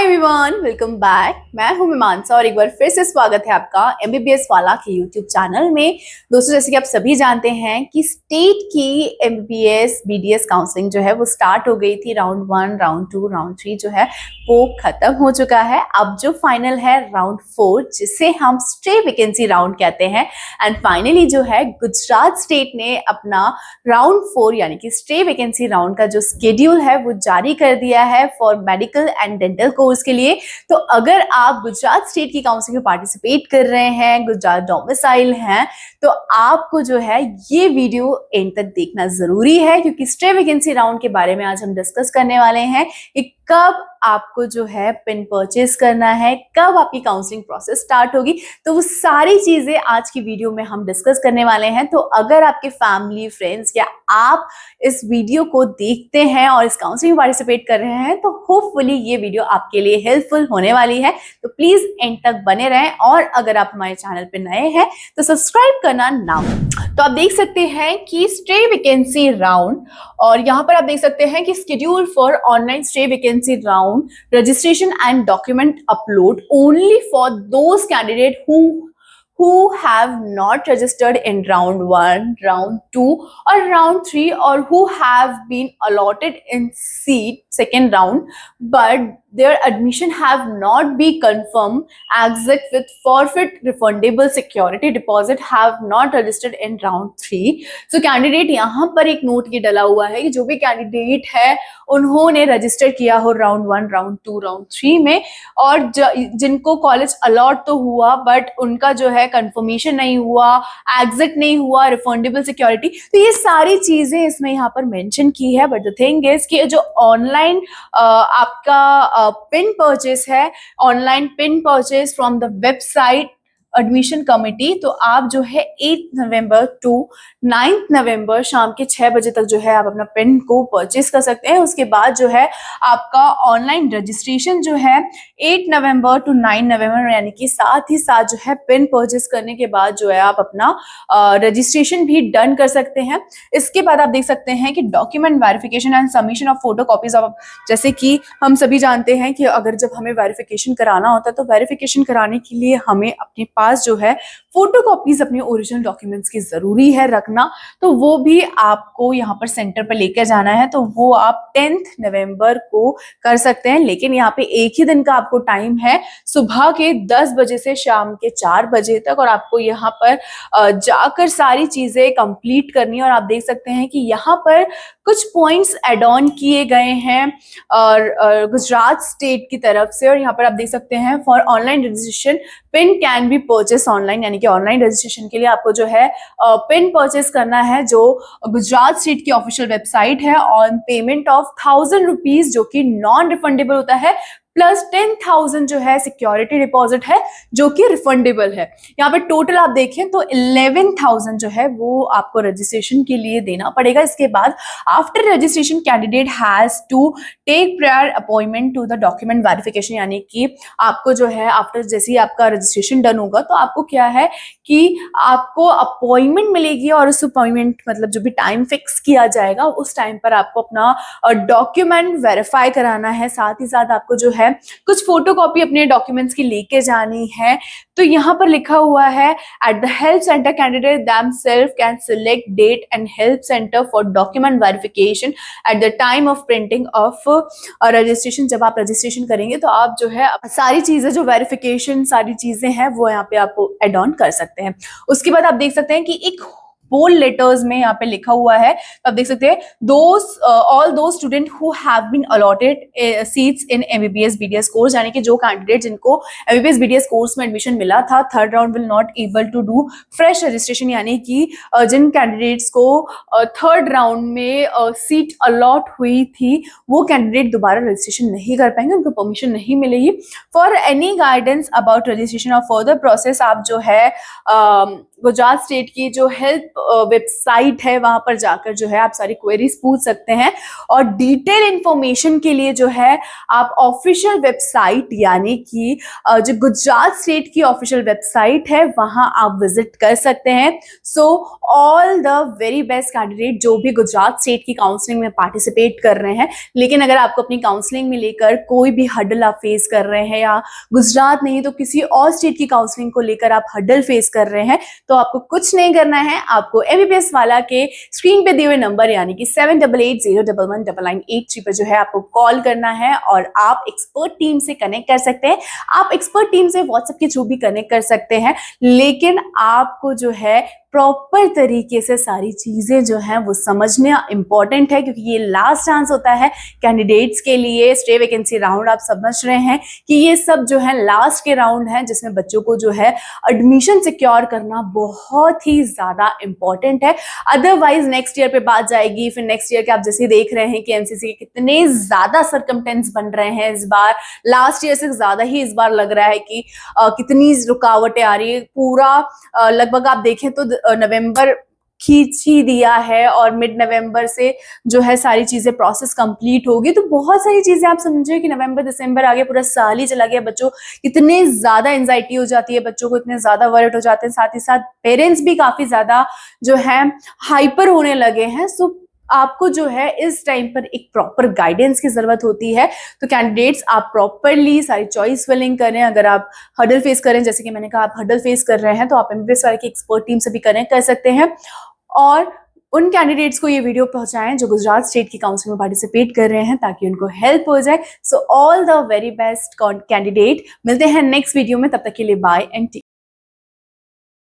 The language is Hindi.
Hi everyone, welcome back. मैं हूं मीमांसा और एक बार फिर से स्वागत है आपका एमबीबीएस वाला के यूट्यूब चैनल में। दोस्तों, जैसे कि आप सभी जानते हैं कि स्टेट की एमबीबीएस बीडीएस काउंसलिंग जो है वो स्टार्ट हो गई थी। राउंड 1, राउंड 2, राउंड 3 जो है वो खत्म हो चुका है। अब जो फाइनल है राउंड 4, जिसे हम स्टे वैकेंसी राउंड कहते हैं। एंड फाइनली जो है गुजरात स्टेट ने अपना राउंड 4 यानी कि स्टे वैकेंसी राउंड का जो शेड्यूल है वो जारी कर दिया है for medical and dental course के लिए। तो अगर आप गुजरात स्टेट की काउंसलिंग में पार्टिसिपेट कर रहे हैं, गुजरात डोमिसाइल हैं, तो आपको जो है ये वीडियो एंड तक देखना जरूरी है, क्योंकि स्टे वैकेंसी राउंड के बारे में आज हम डिस्कस करने वाले हैं कि कब आपको जो है पिन परचेस करना है, कब आपकी काउंसलिंग प्रोसेस स्टार्ट होगी। तो वो सारी चीजें आज की वीडियो में हम डिस्कस करने वाले हैं। तो अगर आपके फैमिली, फ्रेंड्स या आप इस वीडियो को देखते हैं और इस काउंसलिंग में पार्टिसिपेट कर रहे हैं, तो होपफुली ये वीडियो आपके लिए हेल्पफुल होने वाली है। तो प्लीज एंड तक बने रहें, और अगर आप हमारे चैनल पर नए हैं तो सब्सक्राइब करना ना भूलें। तो आप देख सकते हैं कि स्टे वैकेंसी राउंड, और यहाँ पर आप देख सकते हैं कि schedule for online stay vacancy round, registration and document upload only for those candidate who have not registered in round 1, round 2 or round 3, or who have been allotted in seat second round but their admission have not been confirmed except with forfeit refundable security deposit have not registered in round 3. So candidate यहाँ पर एक नोट ये डला हुआ है कि जो भी कैंडिडेट है उन्होंने रजिस्टर किया हो राउंड 1, राउंड 2, राउंड 3 में, और जिनको कॉलेज अलॉट तो हुआ बट उनका जो है कंफर्मेशन नहीं हुआ, एग्जिट नहीं हुआ, रिफंडेबल सिक्योरिटी, तो ये सारी चीजें इसमें यहाँ पर मेंशन की है। बट द थिंग इज कि जो ऑनलाइन आपका पिन परचेस है, online pin purchase from the website admission committee, तो आप जो है 8 नवंबर टू 9 नवंबर शाम के 6 बजे तक जो है आप अपना पिन को परचेस कर सकते हैं। उसके बाद जो है आपका ऑनलाइन रजिस्ट्रेशन जो है 8 नवंबर टू 9 नवंबर, यानी कि साथ ही साथ जो है पिन परचेस करने के बाद जो है आप अपना रजिस्ट्रेशन भी डन कर सकते हैं। इसके बाद आप देख सकते हैं कि document verification and submission of photo copies of, जैसे कि हम सभी जानते हैं कि अगर जब हमें वेरिफिकेशन कराना होता है तो वेरिफिकेशन कराने के लिए हमें अपने पास जो है फोटो कॉपीज अपने ओरिजिनल डॉक्यूमेंट्स की जरूरी है रखना। तो वो भी आपको यहाँ पर सेंटर पर लेकर जाना है, तो वो आप 10 नवंबर को कर सकते हैं। लेकिन यहाँ पे एक ही दिन का आपको टाइम है, सुबह के 10 बजे से शाम के 4 बजे तक, और आपको यहाँ पर जाकर सारी चीजें कंप्लीट करनी है। और आप देख सकते हैं कि यहाँ पर कुछ पॉइंट्स एड ऑन किए गए हैं और गुजरात स्टेट की तरफ से। और यहाँ पर आप देख सकते हैं for online registration pin can be purchase online, यानी कि ऑनलाइन रजिस्ट्रेशन के लिए आपको जो है पिन परचेस करना है जो गुजरात स्टेट की ऑफिशियल वेबसाइट है, ऑन पेमेंट ऑफ 1000 रुपीज, जो कि नॉन रिफंडेबल होता है, प्लस 10,000 जो है सिक्योरिटी डिपॉजिट है जो कि रिफंडेबल है। यहाँ पे टोटल आप देखें तो 11,000 जो है वो आपको रजिस्ट्रेशन के लिए देना पड़ेगा। इसके बाद after registration candidate has to take prior appointment to the document verification, यानी कि आपको जो है आफ्टर जैसे ही आपका रजिस्ट्रेशन डन होगा तो आपको क्या है कि आपको अपॉइंटमेंट मिलेगी, और उस अपॉइंटमेंट मतलब जो भी टाइम फिक्स किया जाएगा उस टाइम पर आपको अपना डॉक्यूमेंट वेरीफाई कराना है। साथ ही साथ आपको जो है कुछ फोटोकॉपी अपने डॉक्यूमेंट्स की लेके जानी है। तो यहाँ पर लिखा हुआ है at the help center candidate themselves can select date and help center for document verification at the time of printing of registration. जब आप रजिस्ट्रेशन करेंगे तो आप जो है सारी चीजें जो वेरिफिकेशन सारी चीजें हैं वो यहाँ पे आप एड ऑन कर सकते हैं। उसके बाद आप देख सकते हैं कि एक बोल्ड लेटर्स में यहाँ पे लिखा हुआ है, तो आप देख सकते हैं all those student who have been allotted seats in MBBS BDS course, यानी कि जो कैंडिडेट जिनको एमबीबीएस बीडीएस कोर्स में एडमिशन मिला था third round will not able to do fresh registration, यानी कि जिन कैंडिडेट्स को थर्ड राउंड में सीट अलॉट हुई थी वो कैंडिडेट दोबारा रजिस्ट्रेशन नहीं कर पाएंगे, उनको परमिशन नहीं मिलेगी। For any guidance about registration और फर्दर प्रोसेस आप जो है गुजरात स्टेट की जो हेल्प वेबसाइट है, वहां पर जाकर जो है आप सारी क्वेरीज पूछ सकते हैं। और डिटेल इंफॉर्मेशन के लिए जो है आप ऑफिशियल वेबसाइट यानी कि जो गुजरात स्टेट की ऑफिशियल वेबसाइट है वहां आप विजिट कर सकते हैं। So all the very best candidate जो भी गुजरात स्टेट की काउंसलिंग में पार्टिसिपेट कर रहे हैं, लेकिन अगर आपको अपनी काउंसलिंग में लेकर कोई भी हडल आप फेस कर रहे हैं या गुजरात नहीं तो किसी और स्टेट की काउंसलिंग को लेकर आप हडल फेस कर रहे हैं, तो आपको कुछ नहीं करना है। आपको एमबीबीएस वाला के स्क्रीन पे दिए हुए नंबर यानी कि 7880119983 पर जो है आपको कॉल करना है और आप एक्सपर्ट टीम से कनेक्ट कर सकते हैं। आप एक्सपर्ट टीम से व्हाट्सएप के थ्रू भी कनेक्ट कर सकते हैं, लेकिन आपको जो है प्रॉपर तरीके से सारी चीजें जो हैं वो समझना इंपॉर्टेंट है, क्योंकि ये लास्ट चांस होता है कैंडिडेट्स के लिए। स्टे वैकेंसी राउंड आप समझ रहे हैं कि ये सब जो है लास्ट के राउंड हैं जिसमें बच्चों को जो है एडमिशन सिक्योर करना बहुत ही ज्यादा इंपॉर्टेंट है। अदरवाइज नेक्स्ट ईयर पे बात जाएगी। फिर नेक्स्ट ईयर के आप जैसे देख रहे हैं कि एमसीसी के कितने ज्यादा सर्कमटेंस बन रहे हैं इस बार, लास्ट ईयर से ज्यादा ही इस बार लग रहा है कि कितनी रुकावटें आ रही है। पूरा लगभग आप देखें तो नवंबर खींच ही दिया है और मिड नवंबर से जो है सारी चीजें प्रोसेस कंप्लीट होगी। तो बहुत सारी चीजें आप समझिए कि नवंबर दिसंबर आगे पूरा साल ही चला गया। बच्चों कितने ज्यादा एंजाइटी हो जाती है, बच्चों को इतने ज्यादा वर्ड हो जाते हैं, साथ ही साथ पेरेंट्स भी काफी ज्यादा जो है हाइपर होने लगे हैं। सो आपको जो है इस टाइम पर एक प्रॉपर गाइडेंस की जरूरत होती है। तो कैंडिडेट्स आप प्रॉपरली सारी चॉइस फिलिंग करें। अगर आप हडल फेस करें, जैसे कि मैंने कहा आप हडल फेस कर रहे हैं, तो आप एमबीबीएस वाले की एक्सपर्ट टीम से भी कनेक्ट कर सकते हैं और उन कैंडिडेट्स को ये वीडियो पहुंचाएं जो गुजरात स्टेट की काउंसिल में पार्टिसिपेट कर रहे हैं, ताकि उनको हेल्प हो जाए। So all the very best candidate. मिलते हैं नेक्स्ट वीडियो में, तब तक के लिए बाय एंड टेक।